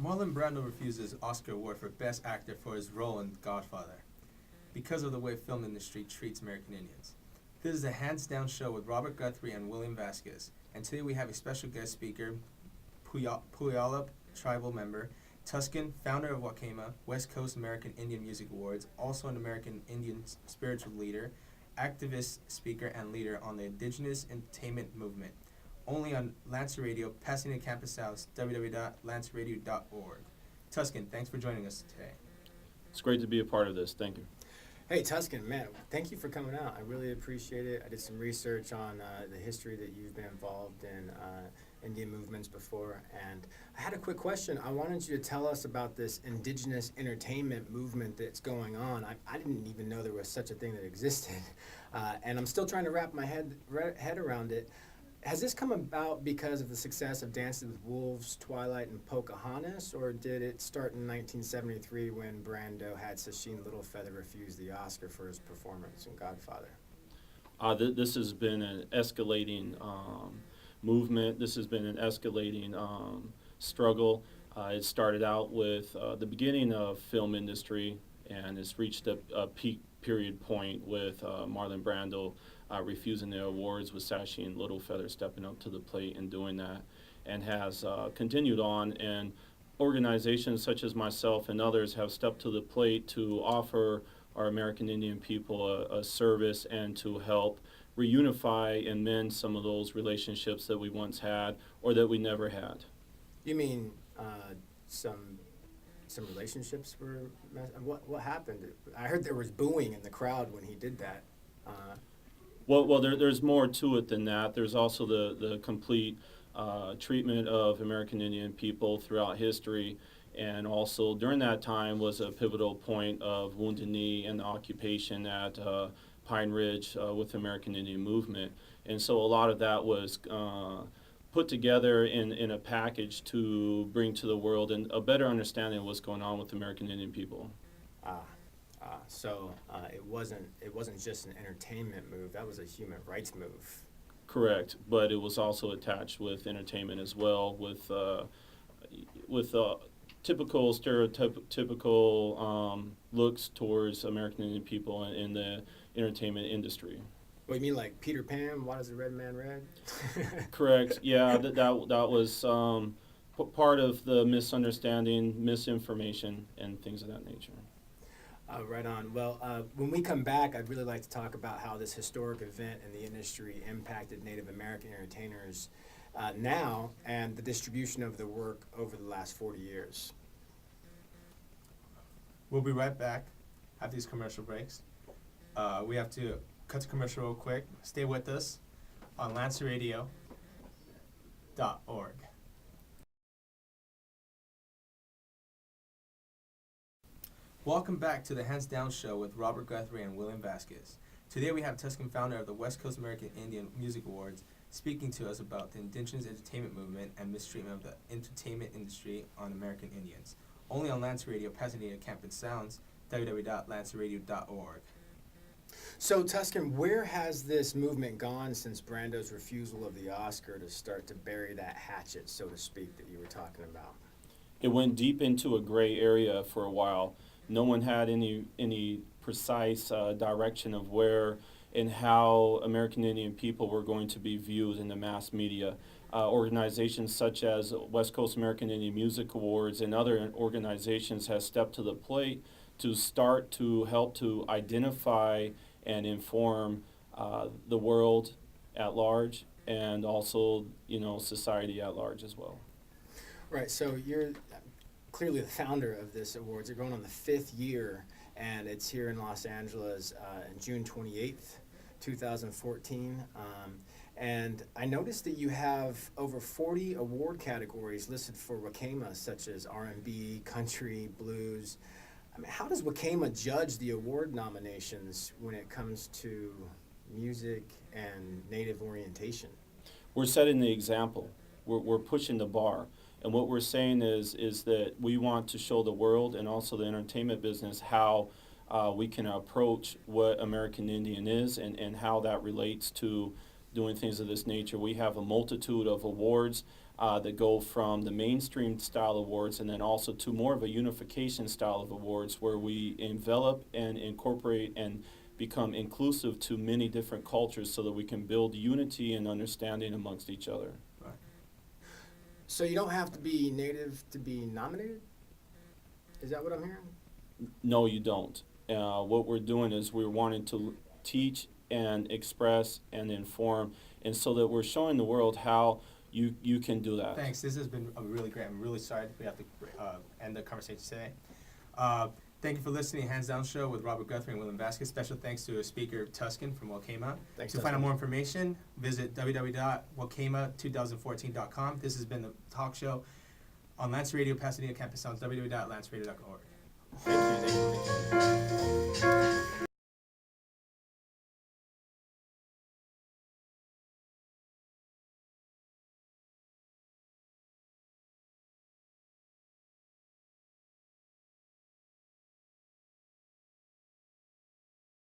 Marlon Brando refuses Oscar award for Best Actor for his role in Godfather because of the way film industry treats American Indians. This is a hands-down show with Robert Guthrie and William Vasquez, and today we have a special guest speaker, Puyallup tribal member, Tuscan, founder of WCAIMA, West Coast American Indian Music Awards, also an American Indian spiritual leader, activist, speaker, and leader on the indigenous entertainment movement. Only on Lancer Radio, Pasadena Campus South, www.lancerradio.org. Tuscan, thanks for joining us today. It's great to be a part of this. Thank you. Hey, Tuscan, man, thank you for coming out. I really appreciate it. I did some research on the history that you've been involved in Indian movements before, and I had a quick question. I wanted you to tell us about this indigenous entertainment movement that's going on. I didn't even know there was such a thing that existed, and I'm still trying to wrap my head around it. Has this come about because of the success of Dances with Wolves, Twilight, and Pocahontas, or did it start in 1973 when Brando had Sacheen Littlefeather refuse the Oscar for his performance in Godfather? This has been an escalating movement. This has been an escalating struggle. It started out with the beginning of film industry, and it's reached a peak period point with Marlon Brando refusing the awards, with Sacheen Littlefeather stepping up to the plate and doing that, and has continued on. And organizations such as myself and others have stepped to the plate to offer our American Indian people a service and to help reunify and mend some of those relationships that we once had or that we never had. You mean some relationships were what happened? I heard there was booing in the crowd when he did that. Well, there's more to it than that. There's also the complete treatment of American Indian people throughout history, and also during that time was a pivotal point of Wounded Knee and the occupation at Pine Ridge with the American Indian movement. And so a lot of that was put together in a package to bring to the world and a better understanding of what's going on with American Indian people. So it wasn't just an entertainment move. That was a human rights move. Correct, but it was also attached with entertainment as well, with typical stereotypical looks towards American Indian people in the entertainment industry. What, you mean like Peter Pan? Why does the red man red? Correct. Yeah, that was part of the misunderstanding, misinformation, and things of that nature. Right on. Well, when we come back, I'd really like to talk about how this historic event in the industry impacted Native American entertainers now and the distribution of their work over the last 40 years. We'll be right back after these commercial breaks. We have to cut to commercial real quick. Stay with us on lancerradio.org. Welcome back to the Hands Down Show with Robert Guthrie and William Vasquez. Today we have Tuscan, founder of the West Coast American Indian Music Awards, speaking to us about the indigenous entertainment movement and mistreatment of the entertainment industry on American Indians. Only on Lancer Radio, Pasadena Campus Sounds, www.lancerradio.org. So, Tuscan, where has this movement gone since Brando's refusal of the Oscar to start to bury that hatchet, so to speak, that you were talking about? It went deep into a gray area for a while. No one had any precise direction of where and how American Indian people were going to be viewed in the mass media. Organizations such as West Coast American Indian Music Awards and other organizations have stepped to the plate to start to help to identify and inform the world at large, and also, society at large as well. Right, so you're clearly the founder of this awards. You're going on the 5th year, and it's here in Los Angeles on June 28th, 2014. And I noticed that you have over 40 award categories listed for WCAIMA, such as R&B, country, blues. I mean, how does WCAIMA judge the award nominations when it comes to music and Native orientation? We're setting the example. We're pushing the bar. And what we're saying is that we want to show the world and also the entertainment business how we can approach what American Indian is and how that relates to doing things of this nature. We have a multitude of awards. that go from the mainstream style awards and then also to more of a unification style of awards where we envelop and incorporate and become inclusive to many different cultures so that we can build unity and understanding amongst each other. Right. So you don't have to be native to be nominated? Is that what I'm hearing? No, you don't. What we're doing is we're wanting to teach and express and inform, and so that we're showing the world how you can do that. Thanks. This has been really great. I'm really sorry we have to end the conversation today. Thank you for listening to Hands Down Show with Robert Guthrie and William Vasquez. Special thanks to speaker Tuscan from WCAIMA. Thanks, to find out more information, visit www.wcaima2014.com. This has been the talk show on Lancer Radio Pasadena Campus Sounds, www.lanceradio.org. Thank you.